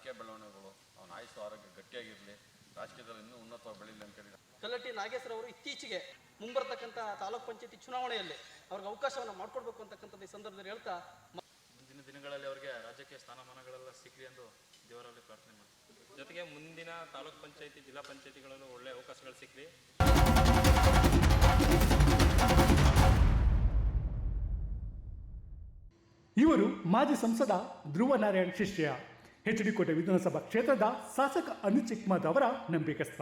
ರಾಜಕೀಯ ಬೆಳವಣಿಗೆಗಳು, ಅವನ ಆಯುಷು ಆರೋಗ್ಯ ಗಟ್ಟಿಯಾಗಿರಲಿ, ರಾಜಕೀಯದಲ್ಲಿ ಇನ್ನೂ ಉನ್ನತವಾಗಿ ಬೆಳೀಲಿ ಅಂತೇಳಿ ಕಲ್ಲಟ್ಟಿ ನಾಗೇಶ್ವರವರು ಇತ್ತೀಚೆಗೆ ಮುಂಬರ್ತಕ್ಕಂಥ ತಾಲೂಕ್ ಪಂಚಾಯತಿ ಚುನಾವಣೆಯಲ್ಲಿ ಅವ್ರಿಗೆ ಅವಕಾಶವನ್ನು ಮಾಡಿಕೊಡ್ಬೇಕು ಅಂತಕ್ಕಂಥದ್ದು ಈ ಸಂದರ್ಭದಲ್ಲಿ ಹೇಳ್ತಾ, ಮುಂದಿನ ದಿನಗಳಲ್ಲಿ ಅವರಿಗೆ ರಾಜಕೀಯ ಸ್ಥಾನಮಾನಗಳೆಲ್ಲ ಸಿಗಲಿ ಎಂದು ದೇವರಲ್ಲಿ ಪ್ರಾರ್ಥನೆ ಮಾಡ್ತೀವಿ. ಜೊತೆಗೆ ಮುಂದಿನ ತಾಲೂಕ್ ಪಂಚಾಯತಿ, ಜಿಲ್ಲಾ ಪಂಚಾಯತಿಗಳಲ್ಲೂ ಒಳ್ಳೆಯ ಅವಕಾಶಗಳು ಸಿಗಲಿ. ಇವರು ಮಾಜಿ ಸಂಸದ ಧ್ರುವ ನಾರಾಯಣ್ ಶಿಷ್ಯ, ಎಚ್.ಡಿ. ಕೋಟೆ ವಿಧಾನಸಭಾ ಕ್ಷೇತ್ರದ ಶಾಸಕ ಅನಿಲ್ ಚಿಕ್ಮದ್ ಅವರ ನಂಬಿಕಸ್ಥ,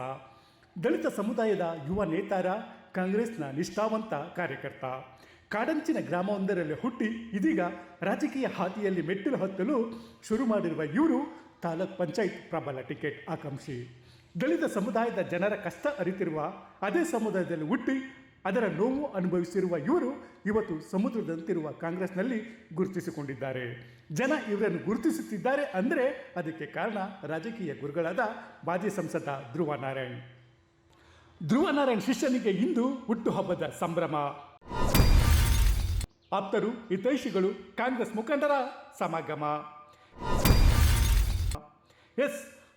ದಲಿತ ಸಮುದಾಯದ ಯುವ ನೇತಾರ, ಕಾಂಗ್ರೆಸ್ನ ನಿಷ್ಠಾವಂತ ಕಾರ್ಯಕರ್ತ. ಕಾಡಂಚಿನ ಗ್ರಾಮವೊಂದರಲ್ಲಿ ಹುಟ್ಟಿ ಇದೀಗ ರಾಜಕೀಯ ಹಾದಿಯಲ್ಲಿ ಮೆಟ್ಟಿಲು ಹತ್ತಲು ಶುರು ಮಾಡಿರುವ ಇವರು ತಾಲೂಕ್ ಪಂಚಾಯತ್ ಪ್ರಬಲ ಟಿಕೆಟ್ ಆಕಾಂಕ್ಷಿ. ದಲಿತ ಸಮುದಾಯದ ಜನರ ಕಷ್ಟ ಅರಿತಿರುವ, ಅದೇ ಸಮುದಾಯದಲ್ಲಿ ಹುಟ್ಟಿ ಅದರ ನೋವು ಅನುಭವಿಸಿರುವ ಇವರು ಇವತ್ತು ಸಮುದ್ರದಂತಿರುವ ಕಾಂಗ್ರೆಸ್ನಲ್ಲಿ ಗುರುತಿಸಿಕೊಂಡಿದ್ದಾರೆ. ಜನ ಇವರನ್ನು ಗುರುತಿಸುತ್ತಿದ್ದಾರೆ ಅಂದರೆ ಅದಕ್ಕೆ ಕಾರಣ ರಾಜಕೀಯ ಗುರುಗಳಾದ ಮಾಜಿ ಸಂಸದ ಧ್ರುವ ನಾರಾಯಣ್. ಧ್ರುವ ನಾರಾಯಣ್ ಶಿಷ್ಯನಿಗೆ ಇಂದು ಹುಟ್ಟುಹಬ್ಬದ ಸಂಭ್ರಮ. ಆಪ್ತರು, ಹಿತೈಷಿಗಳು, ಕಾಂಗ್ರೆಸ್ ಮುಖಂಡರ ಸಮಾಗಮ.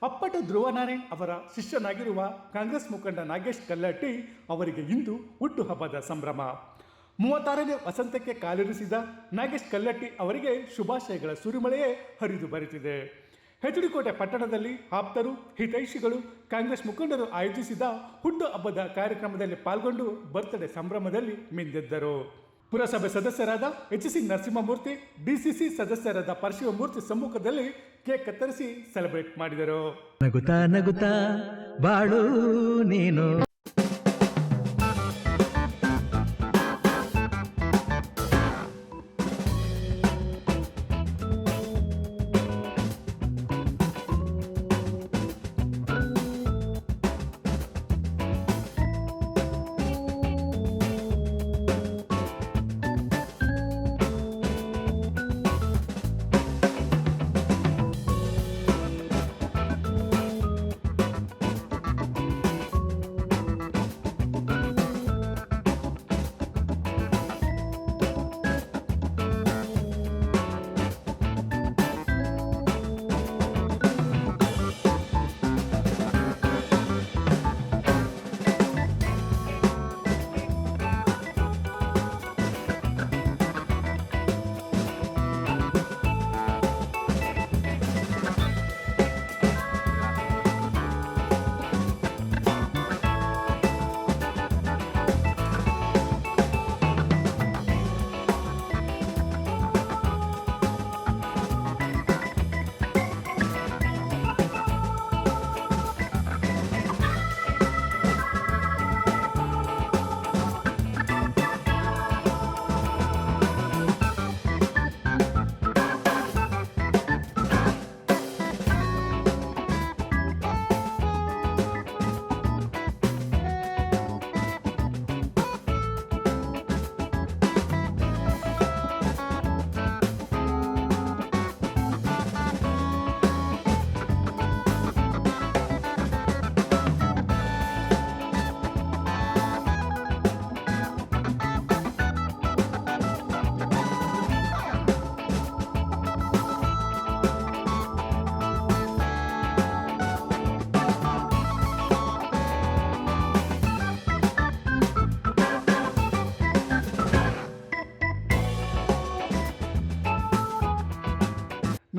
ಅಪ್ಪಟ ಧ್ರುವ ನಾರಾಯಣ್ ಅವರ ಶಿಷ್ಯನಾಗಿರುವ ಕಾಂಗ್ರೆಸ್ ಮುಖಂಡ ನಾಗೇಶ್ ಕಲ್ಲಟ್ಟಿ ಅವರಿಗೆ ಇಂದು ಹುಟ್ಟುಹಬ್ಬದ ಸಂಭ್ರಮ. 36ನೇ ವಸಂತಕ್ಕೆ ಕಾಲಿರಿಸಿದ ನಾಗೇಶ್ ಕಲ್ಲಟ್ಟಿ ಅವರಿಗೆ ಶುಭಾಶಯಗಳ ಸುರಿಮಳೆಯೇ ಹರಿದು ಬರುತ್ತಿದೆ. ಎಚ್.ಡಿ. ಕೋಟೆ ಪಟ್ಟಣದಲ್ಲಿ ಆಪ್ತರು, ಹಿತೈಷಿಗಳು, ಕಾಂಗ್ರೆಸ್ ಮುಖಂಡರು ಆಯೋಜಿಸಿದ ಹುಟ್ಟುಹಬ್ಬದ ಕಾರ್ಯಕ್ರಮದಲ್ಲಿ ಪಾಲ್ಗೊಂಡು ಬರ್ತ್ಡೇ ಸಂಭ್ರಮದಲ್ಲಿ ಮಿಂದೆದ್ದರು. ಪುರಸಭೆ ಸದಸ್ಯರಾದ ಎಚ್.ಸಿ. ನರಸಿಂಹಮೂರ್ತಿ, ಡಿಸಿಸಿ ಸದಸ್ಯರಾದ ಪರಶಿವಮೂರ್ತಿ ಸಮ್ಮುಖದಲ್ಲಿ ಕೇಕ್ ಕತ್ತರಿಸಿ ಸೆಲೆಬ್ರೇಟ್ ಮಾಡಿದರು. ನಗುತ್ತಾ ನಗುತ್ತಾ ಬಾಳು ನೀನು.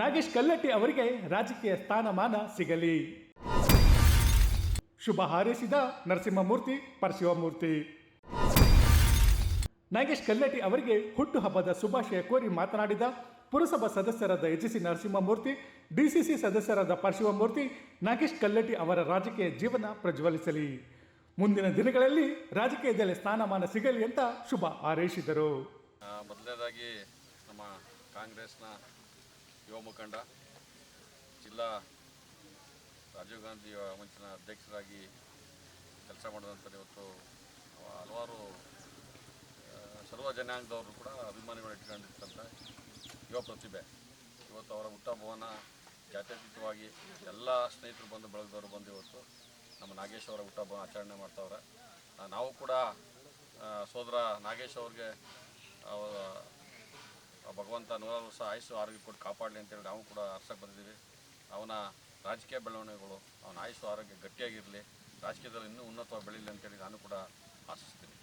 ನಾಗೇಶ್ ಕಲ್ಲಟ್ಟಿ ಅವರಿಗೆ ರಾಜಕೀಯ ಸ್ಥಾನಮಾನ ಸಿಗಲಿ. ಶುಭ ಹಾರೈಸಿದ ನರಸಿಂಹಮೂರ್ತಿ, ಪರಶಿವಮೂರ್ತಿ. ನಾಗೇಶ್ ಕಲ್ಲಟ್ಟಿ ಅವರಿಗೆ ಹುಟ್ಟುಹಬ್ಬದ ಶುಭಾಶಯ ಕೋರಿ ಮಾತನಾಡಿದ ಪುರಸಭಾ ಸದಸ್ಯರಾದ ಎಚ್.ಸಿ. ನರಸಿಂಹಮೂರ್ತಿ, ಡಿಸಿಸಿ ಸದಸ್ಯರಾದ ಪರಶಿವಮೂರ್ತಿ, ನಾಗೇಶ್ ಕಲ್ಲಟ್ಟಿ ಅವರ ರಾಜಕೀಯ ಜೀವನ ಪ್ರಜ್ವಲಿಸಲಿ, ಮುಂದಿನ ದಿನಗಳಲ್ಲಿ ರಾಜಕೀಯದಲ್ಲಿ ಸ್ಥಾನಮಾನ ಸಿಗಲಿ ಅಂತ ಶುಭ ಹಾರೈಸಿದರು. ಮೊದಲನೇದಾಗಿ ನಮ್ಮ ಕಾಂಗ್ರೆಸ್ನ ಯುವ ಮುಖಂಡ, ಜಿಲ್ಲಾ ರಾಜೀವ್ ಗಾಂಧಿ ಮಂಚಿನ ಅಧ್ಯಕ್ಷರಾಗಿ ಕೆಲಸ ಮಾಡಿದಂಥ ಇವತ್ತು ಹಲವಾರು ಸರ್ವ ಜನಾಂಗದವರು ಕೂಡ ಅಭಿಮಾನಿಗಳು ಇಟ್ಕೊಂಡಿರ್ತಂಥ ಯುವ ಪ್ರತಿಭೆ. ಇವತ್ತು ಅವರ ಹುಟ್ಟಹಬ್ಬವನ್ನು ಜಾತ್ಯತೀತವಾಗಿ ಎಲ್ಲ ಸ್ನೇಹಿತರು ಬಂದು ಬಳಗದವರು ಬಂದು ಇವತ್ತು ನಮ್ಮ ನಾಗೇಶ್ ಅವರ ಹುಟ್ಟಹಬ್ಬ ಆಚರಣೆ ಮಾಡ್ತಾವ್ರೆ. ನಾವು ಕೂಡ ಸೋದರ ನಾಗೇಶ್ ಅವ್ರಿಗೆ ಭಗವಂತ 100 ವರ್ಷ ಆಯುಷ್ಯ ಆರೋಗ್ಯ ಕೊಟ್ಟು ಕಾಪಾಡಲಿ ಅಂತೇಳಿ ನಾವು ಕೂಡ ಹರ್ಷಕ್ಕೆ ಬಂದಿದ್ದೀವಿ. ಅವನ ರಾಜಕೀಯ ಬೆಳವಣಿಗೆಗಳು, ಅವನ ಆಯುಷು ಆರೋಗ್ಯ ಗಟ್ಟಿಯಾಗಿರಲಿ, ರಾಜಕೀಯದಲ್ಲಿ ಇನ್ನೂ ಉನ್ನತವಾಗಿ ಬೆಳೀಲಿ ಅಂತೇಳಿ ನಾನು ಕೂಡ ಆಶಿಸ್ತೀನಿ.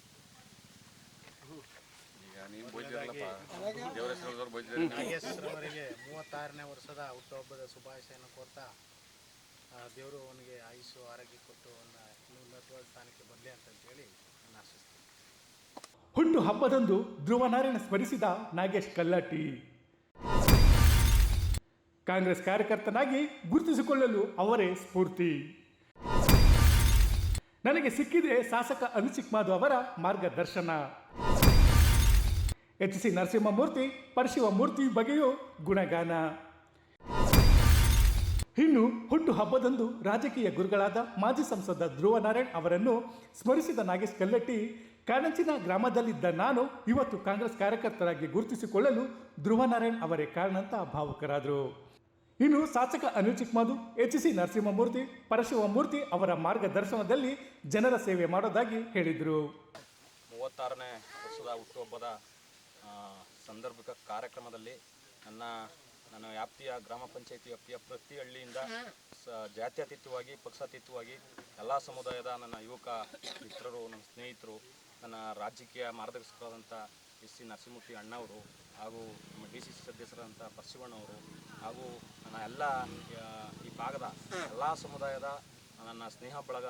ಈಗ ನೀವು ಬೈದಿರಲ್ಲಪ್ಪ, ದೇವರ ಹೆಸರು ಬೈದಿದ್ದಾರೆ. ನಾಗೇಶ್ವರವರಿಗೆ 36ನೇ ವರ್ಷದ ಹುಟ್ಟುಹಬ್ಬದ ಶುಭಾಶಯನ ಕೋರ್ತಾ ದೇವರು ಅವನಿಗೆ ಆಯುಷು ಆರೋಗ್ಯ ಕೊಟ್ಟು ಅವನ್ನ ಇನ್ನೂ ಉನ್ನತವಾದ ಸ್ಥಾನಕ್ಕೆ ಬರಲಿ ಅಂತೇಳಿ ನಾನು ಆಶಿಸ್ತೀನಿ. ಹುಟ್ಟು ಹಬ್ಬದಂದು ಧ್ರುವನಾರಾಯಣ ಸ್ಮರಿಸಿದ ನಾಗೇಶ್ ಕಲ್ಲಟ್ಟಿ. ಕಾಂಗ್ರೆಸ್ ಕಾರ್ಯಕರ್ತನಾಗಿ ಗುರುತಿಸಿಕೊಳ್ಳಲು ಅವರೇ ಸ್ಫೂರ್ತಿ. ನನಗೆ ಸಿಕ್ಕಿದೆ ಶಾಸಕ ಅನುಚಿಕ್ಮಾದು ಅವರ ಮಾರ್ಗದರ್ಶನ. ಎಚ್ ಸಿ ನರಸಿಂಹಮೂರ್ತಿ, ಪರಶಿವಮೂರ್ತಿ ಬಗ್ಗೆಯೂ ಗುಣಗಾನ. ಇನ್ನು ಹುಟ್ಟು ಹಬ್ಬದಂದು ರಾಜಕೀಯ ಗುರುಗಳಾದ ಮಾಜಿ ಸಂಸದ ಧ್ರುವನಾರಾಯಣ್ ಅವರನ್ನು ಸ್ಮರಿಸಿದ ನಾಗೇಶ್ ಕಲ್ಲಟ್ಟಿ, ಕಾಣಂಚಿನ ಗ್ರಾಮದಲ್ಲಿದ್ದ ನಾನು ಇವತ್ತು ಕಾಂಗ್ರೆಸ್ ಕಾರ್ಯಕರ್ತರಾಗಿ ಗುರುತಿಸಿಕೊಳ್ಳಲು ಧ್ರುವನಾರಾಯಣ್ ಅವರೇ ಕಾರಣ ಅಂತ ಭಾವುಕರಾದರು. ಇನ್ನು ಶಾಸಕ ಅನುಚಿಕ್ಮಾದು, ಎಚ್ ಸಿ ನರಸಿಂಹಮೂರ್ತಿ, ಪರಶಿವಮೂರ್ತಿ ಅವರ ಮಾರ್ಗದರ್ಶನದಲ್ಲಿ ಜನರ ಸೇವೆ ಮಾಡೋದಾಗಿ ಹೇಳಿದರು. 36ನೇ ವರ್ಷದ ಹುಟ್ಟುಹಬ್ಬದ ಸಂದರ್ಭಿಕ ಕಾರ್ಯಕ್ರಮದಲ್ಲಿ ನನ್ನ ವ್ಯಾಪ್ತಿಯ ಗ್ರಾಮ ಪಂಚಾಯಿತಿ ವ್ಯಾಪ್ತಿಯ ಪ್ರತಿ ಹಳ್ಳಿಯಿಂದ ಜಾತ್ಯತೀತವಾಗಿ ಪಕ್ಷಾತೀತವಾಗಿ ಎಲ್ಲ ಸಮುದಾಯದ ನನ್ನ ಯುವಕ ಮಿತ್ರರು, ನನ್ನ ಸ್ನೇಹಿತರು, ನನ್ನ ರಾಜಕೀಯ ಮಾರ್ಗದರ್ಶಕರಾದಂಥ ಎಸ್ ಸಿ ನರಸಿಂಹಮೂರ್ತಿ ಅಣ್ಣವರು ಹಾಗೂ ನಮ್ಮ DCC ಸದಸ್ಯರಾದಂಥ ಪರಶಿವಣ್ಣವರು ಹಾಗೂ ನನ್ನ ಎಲ್ಲ ಈ ಭಾಗದ ಎಲ್ಲ ಸಮುದಾಯದ ನನ್ನ ಸ್ನೇಹ ಬಳಗ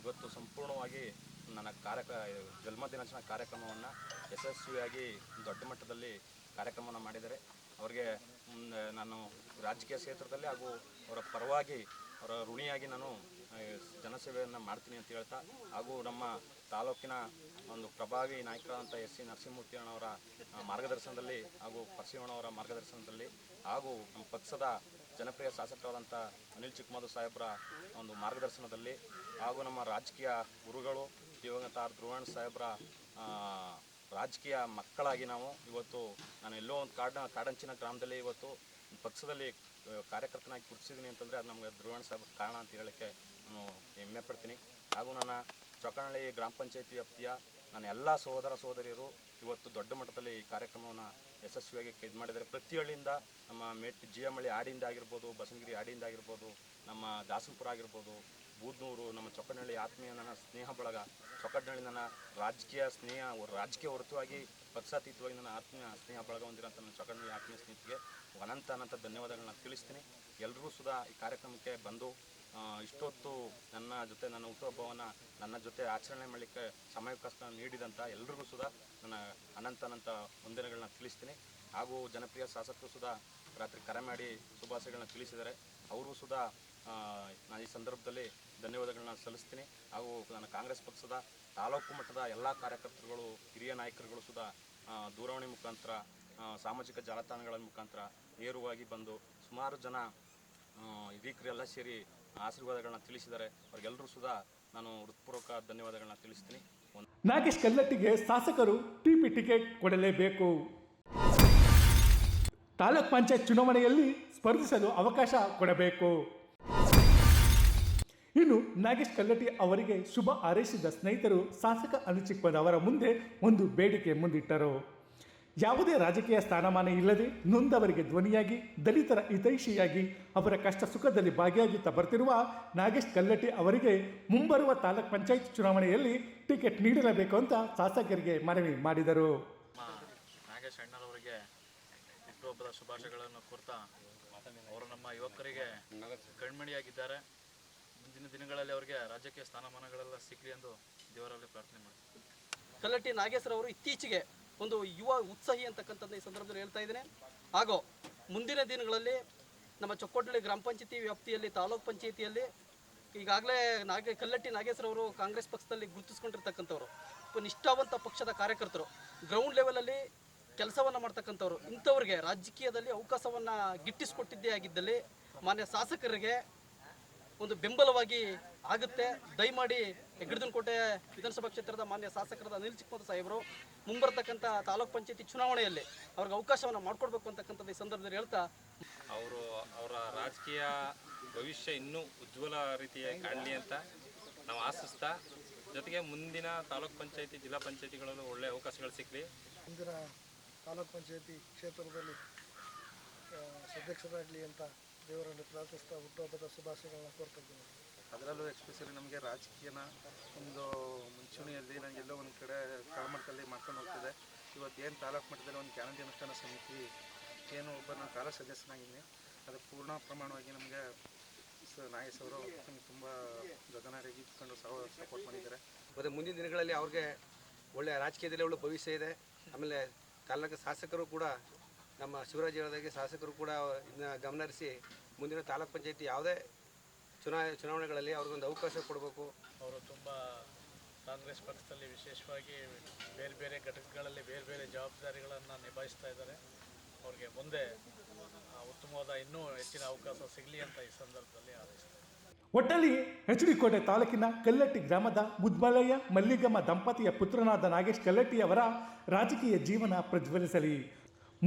ಇವತ್ತು ಸಂಪೂರ್ಣವಾಗಿ ನನ್ನ ಜನ್ಮದಿನಾಚರಣೆ ಕಾರ್ಯಕ್ರಮವನ್ನು ಯಶಸ್ವಿಯಾಗಿ ದೊಡ್ಡ ಮಟ್ಟದಲ್ಲಿ ಕಾರ್ಯಕ್ರಮವನ್ನು ಮಾಡಿದ್ದಾರೆ. ಅವರಿಗೆ ನಾನು ರಾಜಕೀಯ ಕ್ಷೇತ್ರದಲ್ಲಿ ಹಾಗೂ ಅವರ ಪರವಾಗಿ ಅವರ ಋಣಿಯಾಗಿ ನಾನು ಜನಸೇವೆಯನ್ನು ಮಾಡ್ತೀನಿ ಅಂತ ಹೇಳ್ತಾ, ಹಾಗೂ ನಮ್ಮ ತಾಲೂಕಿನ ಒಂದು ಪ್ರಭಾವಿ ನಾಯಕರಾದಂಥ ಎಸ್ ಸಿ ನರಸಿಂಹಮೂರ್ತಿ ಅಣ್ಣವರ ಮಾರ್ಗದರ್ಶನದಲ್ಲಿ ಹಾಗೂ ಪರಶಿವಣ್ಣವರ ಮಾರ್ಗದರ್ಶನದಲ್ಲಿ ಹಾಗೂ ನಮ್ಮ ಪಕ್ಷದ ಜನಪ್ರಿಯ ಶಾಸಕರಾದಂಥ ಅನಿಲ್ ಚಿಕ್ಕಮಾದು ಸಾಹೇಬ್ರ ಒಂದು ಮಾರ್ಗದರ್ಶನದಲ್ಲಿ ಹಾಗೂ ನಮ್ಮ ರಾಜಕೀಯ ಗುರುಗಳು ದಿವಂಗತ ಧ್ರುವನಾರಾಯಣ್ ಸಾಹೇಬ್ರ ರಾಜಕೀಯ ಮಕ್ಕಳಾಗಿ ನಾನು ಎಲ್ಲೋ ಒಂದು ಕಾಡಂಚಿನ ಗ್ರಾಮದಲ್ಲಿ ಇವತ್ತು ಪಕ್ಷದಲ್ಲಿ ಕಾರ್ಯಕರ್ತನಾಗಿ ಗುರುತಿಸಿದ್ದೀನಿ ಅಂತಂದರೆ ಅದು ನಮಗೆ ಧ್ರುವನಾರಾಯಣ್ ಸಾಹೇಬ್ರ ಕಾರಣ ಅಂತ ಹೇಳೋಕ್ಕೆ ನಾನು ಹೆಮ್ಮೆ ಪಡ್ತೀನಿ. ಹಾಗೂ ನನ್ನ ಚೊಕ್ಕನಹಳ್ಳಿ ಗ್ರಾಮ ಪಂಚಾಯತಿ ವ್ಯಾಪ್ತಿಯ ನನ್ನ ಎಲ್ಲ ಸಹೋದರ ಸಹೋದರಿಯರು ಇವತ್ತು ದೊಡ್ಡ ಮಟ್ಟದಲ್ಲಿ ಈ ಕಾರ್ಯಕ್ರಮವನ್ನು ಯಶಸ್ವಿಯಾಗಿ ಇದು ಮಾಡಿದ್ದಾರೆ. ಪ್ರತಿ ಹಳ್ಳಿಯಿಂದ ನಮ್ಮ ಜಿಯಮಳ್ಳಿ ಆಡಿಯಿಂದ ಆಗಿರ್ಬೋದು, ಬಸವನಗಿರಿ ಆಡಿಯಿಂದ ಆಗಿರ್ಬೋದು, ನಮ್ಮ ದಾಸನಪುರ ಆಗಿರ್ಬೋದು, ಬೂದ್ನೂರು, ನಮ್ಮ ಚೊಕ್ಕನಹಳ್ಳಿ ಆತ್ಮೀಯ ನನ್ನ ಸ್ನೇಹ ಬಳಗ, ಚೊಕ್ಕನಹಳ್ಳಿ ನನ್ನ ರಾಜಕೀಯ ಹೊರತುವಾಗಿ ಪಕ್ಷಾತೀತವಾಗಿ ನನ್ನ ಆತ್ಮೀಯ ಸ್ನೇಹ ಬಳಗ ಹೊಂದಿರೋಂಥ ನನ್ನ ಚೊಕ್ಕನಹಳ್ಳಿ ಆತ್ಮೀಯ ಸ್ನೇಹಿತರಿಗೆ ಅನಂತ ಧನ್ಯವಾದಗಳನ್ನ ತಿಳಿಸ್ತೀನಿ. ಎಲ್ಲರೂ ಸುಧಾ ಈ ಕಾರ್ಯಕ್ರಮಕ್ಕೆ ಬಂದು ಇಷ್ಟೊತ್ತು ನನ್ನ ಜೊತೆ ನನ್ನ ಹುಟ್ಟುಹಬ್ಬವನ್ನು ನನ್ನ ಜೊತೆ ಆಚರಣೆ ಮಾಡಲಿಕ್ಕೆ ಸಮಯಾವಕಾಶ ನೀಡಿದಂಥ ಎಲ್ರಿಗೂ ಸುಧಾ ನನ್ನ ಅನಂತ ವಂದನೆಗಳನ್ನ ತಿಳಿಸ್ತೀನಿ. ಹಾಗೂ ಜನಪ್ರಿಯ ಶಾಸಕರು ಸುಧಾ ರಾತ್ರಿ ಕರೆ ಮಾಡಿ ಶುಭಾಶಯಗಳನ್ನ ತಿಳಿಸಿದ್ದಾರೆ. ಅವರು ಸುಧಾ ನಾನು ಈ ಸಂದರ್ಭದಲ್ಲಿ ಧನ್ಯವಾದಗಳನ್ನ ಸಲ್ಲಿಸ್ತೀನಿ. ಹಾಗೂ ನನ್ನ ಕಾಂಗ್ರೆಸ್ ಪಕ್ಷದ ತಾಲೂಕು ಮಟ್ಟದ ಎಲ್ಲ ಕಾರ್ಯಕರ್ತರುಗಳು, ಹಿರಿಯ ನಾಯಕರುಗಳು ಸುಧಾ ದೂರವಾಣಿ ಮುಖಾಂತರ, ಸಾಮಾಜಿಕ ಜಾಲತಾಣಗಳ ಮುಖಾಂತರ ನೇರವಾಗಿ ಬಂದು ಸುಮಾರು ಜನ ಹಿರಿಯರೆಲ್ಲ ಸೇರಿ ಆಶೀರ್ವಾದಗಳನ್ನ ತಿಳಿಸಿದ್ದಾರೆ. ಅವ್ರಿಗೆಲ್ಲರೂ ಸುಧಾ ನಾನು ಹೃತ್ಪೂರ್ವಕ ಧನ್ಯವಾದಗಳನ್ನ ತಿಳಿಸ್ತೀನಿ. ನಾಗೇಶ್ ಕಲ್ಲಟ್ಟಿಗೆ ಶಾಸಕರು ಟಿಪಿ ಟಿಕೆಟ್ ಕೊಡಲೇಬೇಕು. ತಾಲೂಕ್ ಪಂಚಾಯತ್ ಚುನಾವಣೆಯಲ್ಲಿ ಸ್ಪರ್ಧಿಸಲು ಅವಕಾಶ ಕೊಡಬೇಕು. ಇನ್ನು ನಾಗೇಶ್ ಕಲ್ಲಟ್ಟಿ ಅವರಿಗೆ ಶುಭ ಹಾರೈಸಿದ ಸ್ನೇಹಿತರು ಶಾಸಕ ಅನುಚಿಕ್ಮಾದು ಅವರ ಮುಂದೆ ಒಂದು ಬೇಡಿಕೆ ಮುಂದಿಟ್ಟರು. ಯಾವುದೇ ರಾಜಕೀಯ ಸ್ಥಾನಮಾನ ಇಲ್ಲದೆ ನೊಂದವರಿಗೆ ಧ್ವನಿಯಾಗಿ, ದಲಿತರ ಹಿತೈಷಿಯಾಗಿ, ಅವರ ಕಷ್ಟ ಸುಖದಲ್ಲಿ ಭಾಗಿಯಾಗುತ್ತಾ ಬರ್ತಿರುವ ನಾಗೇಶ್ ಕಲ್ಲಟ್ಟಿ ಅವರಿಗೆ ಮುಂಬರುವ ತಾಲೂಕ್ ಪಂಚಾಯತ್ ಚುನಾವಣೆಯಲ್ಲಿ ಟಿಕೆಟ್ ನೀಡಲೇಬೇಕು ಅಂತ ಶಾಸಕರಿಗೆ ಮನವಿ ಮಾಡಿದರು. ನಾಗೇಶ್ ಅಣ್ಣರವರಿಗೆ ಹುಟ್ಟುಹಬ್ಬದ ಶುಭಾಶಯಗಳನ್ನು ಕೋರ್ತಾ, ಅವರು ನಮ್ಮ ಯುವಕರಿಗೆ ಕಣ್ಮಣಿಯಾಗಿದ್ದಾರೆ. ಮುಂದಿನ ದಿನಗಳಲ್ಲಿ ಅವರಿಗೆ ರಾಜಕೀಯ ಸ್ಥಾನಮಾನಗಳೆಲ್ಲ ಸಿಗಲಿ ಎಂದು ದೇವರಲ್ಲಿ ಪ್ರಾರ್ಥನೆ ಮಾಡ್ತೀನಿ. ಕಲ್ಲಟ್ಟಿ ನಾಗೇಶ್ವರವರು ಇತ್ತೀಚೆಗೆ ಒಂದು ಯುವ ಉತ್ಸಾಹಿ ಅಂತಕ್ಕಂಥದ್ದು ಈ ಸಂದರ್ಭದಲ್ಲಿ ಹೇಳ್ತಾ ಇದ್ದೇನೆ. ಹಾಗೂ ಮುಂದಿನ ದಿನಗಳಲ್ಲಿ ನಮ್ಮ ಚೊಕ್ಕೋಟಳ್ಳಿ ಗ್ರಾಮ ಪಂಚಾಯತಿ ವ್ಯಾಪ್ತಿಯಲ್ಲಿ, ತಾಲೂಕ್ ಪಂಚಾಯತಿಯಲ್ಲಿ ಈಗಾಗಲೇ ಕಲ್ಲಟ್ಟಿ ನಾಗೇಶ್ವರವರು ಕಾಂಗ್ರೆಸ್ ಪಕ್ಷದಲ್ಲಿ ಗುರುತಿಸ್ಕೊಂಡಿರ್ತಕ್ಕಂಥವ್ರು, ನಿಷ್ಠಾವಂತ ಪಕ್ಷದ ಕಾರ್ಯಕರ್ತರು, ಗ್ರೌಂಡ್ ಲೆವೆಲಲ್ಲಿ ಕೆಲಸವನ್ನು ಮಾಡ್ತಕ್ಕಂಥವ್ರು. ಇಂಥವ್ರಿಗೆ ರಾಜಕೀಯದಲ್ಲಿ ಅವಕಾಶವನ್ನು ಗಿಟ್ಟಿಸಿಕೊಟ್ಟಿದ್ದೇ ಆಗಿದ್ದಲ್ಲಿ ಮಾನ್ಯ ಶಾಸಕರಿಗೆ ಒಂದು ಬೆಂಬಲವಾಗಿ ಆಗುತ್ತೆ. ದಯಮಾಡಿ ಹೆಗ್ಗಡದನಕೋಟೆ ವಿಧಾನಸಭಾ ಕ್ಷೇತ್ರದ ಮಾನ್ಯ ಶಾಸಕರಾದ ಅನಿಲ್ ಚಿಕ್ಕಮಾದು ಸಾಹೇಬರು ಮುಂಬರ್ತಕ್ಕಂಥ ತಾಲೂಕ್ ಪಂಚಾಯತಿ ಚುನಾವಣೆಯಲ್ಲಿ ಅವ್ರಿಗೆ ಅವಕಾಶವನ್ನು ಮಾಡಿಕೊಡ್ಬೇಕು ಅಂತಕ್ಕಂಥದ್ದು ಈ ಸಂದರ್ಭದಲ್ಲಿ ಹೇಳ್ತಾ, ಅವರ ರಾಜಕೀಯ ಭವಿಷ್ಯ ಇನ್ನೂ ಉಜ್ವಲ ರೀತಿಯಾಗಿ ಕಾಣಲಿ ಅಂತ ನಾವು ಆಶಿಸ್ತಾ, ಜೊತೆಗೆ ಮುಂದಿನ ತಾಲೂಕ್ ಪಂಚಾಯತಿ, ಜಿಲ್ಲಾ ಪಂಚಾಯತಿಗಳಲ್ಲೂ ಒಳ್ಳೆಯ ಅವಕಾಶಗಳು ಸಿಗಲಿ. ಮುಂದಿನ ತಾಲೂಕ್ ಪಂಚಾಯತಿ ಕ್ಷೇತ್ರದಲ್ಲಿ ಸದಸ್ಯರಾಗಲಿ ಅಂತ ದೇವರಲ್ಲಿ ಪ್ರಾರ್ಥಿಸ್ತಾ ಹುಟ್ಟುಹಬ್ಬದ ಶುಭಾಶಯಗಳನ್ನ ಕೋರ್ತಿದ್ದೀನಿ. ಅದರಲ್ಲೂ ಎಸ್ಪೆಷಲಿ ನಮಗೆ ರಾಜಕೀಯನ ಒಂದು ಮುಂಚೂಣಿಯಲ್ಲಿ ನನಗೆಲ್ಲೋ ಒಂದು ಕಡೆ ತಳಮಟ್ಟದಲ್ಲಿ ಮಾಡ್ಕೊಂಡು ಹೋಗ್ತಿದೆ. ಇವತ್ತು ಏನು ತಾಲೂಕು ಮಟ್ಟದಲ್ಲಿ ಒಂದು ಗ್ಯಾರಂಟಿ ಅನುಷ್ಠಾನ ಸಮಿತಿ ಏನು ಒಬ್ಬ ನಾನು ತಾಲೂಕು ಸದಸ್ಯನಾಗಿದ್ದೀನಿ, ಅದು ಪೂರ್ಣ ಪ್ರಮಾಣವಾಗಿ ನಮಗೆ ನಾಯಸ್ ಅವರು ನಮಗೆ ತುಂಬ ಗಗನರಿಗೆ ಇಟ್ಕೊಂಡು ಸಪೋರ್ಟ್ ಮಾಡಿದ್ದಾರೆ. ಮತ್ತು ಮುಂದಿನ ದಿನಗಳಲ್ಲಿ ಅವ್ರಿಗೆ ಒಳ್ಳೆಯ ರಾಜಕೀಯದಲ್ಲಿ ಒಳ್ಳೆ ಭವಿಷ್ಯ ಇದೆ. ಆಮೇಲೆ ತಾಲೂಕು ಶಾಸಕರು ಕೂಡ ನಮ್ಮ ಶಿವರಾಜ್ ಹೇಳಿದಾಗೆ ಶಾಸಕರು ಕೂಡ ಇದನ್ನ ಗಮನಹರಿಸಿ ಮುಂದಿನ ತಾಲೂಕು ಪಂಚಾಯತಿ ಯಾವುದೇ ಚುನಾವಣೆಗಳಲ್ಲಿ ಅವ್ರಿಗೊಂದು ಅವಕಾಶ ಕೊಡಬೇಕು. ಅವರು ತುಂಬ ಕಾಂಗ್ರೆಸ್ ಪಕ್ಷದಲ್ಲಿ ವಿಶೇಷವಾಗಿ ಬೇರೆ ಬೇರೆ ಘಟಕಗಳಲ್ಲಿ ಬೇರೆ ಬೇರೆ ಜವಾಬ್ದಾರಿಗಳನ್ನು ನಿಭಾಯಿಸ್ತಾ ಇದ್ದಾರೆ. ಅವ್ರಿಗೆ ಮುಂದೆ ಉತ್ತಮವಾದ ಇನ್ನೂ ಹೆಚ್ಚಿನ ಅವಕಾಶ ಸಿಗಲಿ ಅಂತ ಈ ಸಂದರ್ಭದಲ್ಲಿ ಹಾರೈಸ್ತಾರೆ. ಒಟ್ಟಲ್ಲಿ ಎಚ್.ಡಿ. ಕೋಟೆ ತಾಲೂಕಿನ ಕಲ್ಲಟ್ಟಿ ಗ್ರಾಮದ ಮುದ್ಮಲಯ್ಯ ಮಲ್ಲಿಗಮ್ಮ ದಂಪತಿಯ ಪುತ್ರನಾದ ನಾಗೇಶ್ ಕಲ್ಲಟ್ಟಿಯವರ ರಾಜಕೀಯ ಜೀವನ ಪ್ರಜ್ವಲಿಸಲಿ.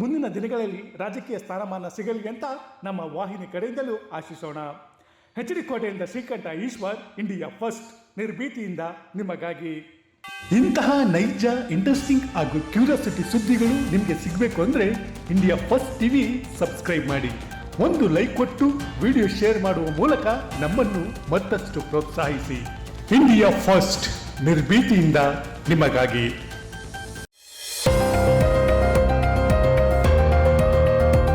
ಮುಂದಿನ ದಿನಗಳಲ್ಲಿ ರಾಜಕೀಯ ಸ್ಥಾನಮಾನ ಸಿಗಲಿ ಅಂತ ನಮ್ಮ ವಾಹಿನಿ ಕಡೆಯಿಂದಲೂ ಆಶಿಸೋಣ. ಎಚ್.ಡಿ. ಕೋಟೆಯಿಂದ ಶ್ರೀಕಂಠ ಈಶ್ವರ್, ಇಂಡಿಯಾ ಫಸ್ಟ್, ನಿರ್ಭೀತಿಯಿಂದ ನಿಮಗಾಗಿ. ಇಂತಹ ನೈಜ, ಇಂಟ್ರೆಸ್ಟಿಂಗ್ ಹಾಗೂ ಕ್ಯೂರಿಯಾಸಿಟಿ ಸುದ್ದಿಗಳು ನಿಮಗೆ ಸಿಗಬೇಕು ಅಂದರೆ ಇಂಡಿಯಾ ಫಸ್ಟ್ ಟಿವಿ ಸಬ್ಸ್ಕ್ರೈಬ್ ಮಾಡಿ. ಒಂದು ಲೈಕ್ ಕೊಟ್ಟು ವಿಡಿಯೋ ಶೇರ್ ಮಾಡುವ ಮೂಲಕ ನಮ್ಮನ್ನು ಮತ್ತಷ್ಟು ಪ್ರೋತ್ಸಾಹಿಸಿ. ಇಂಡಿಯಾ ಫಸ್ಟ್, ನಿರ್ಭೀತಿಯಿಂದ ನಿಮಗಾಗಿ.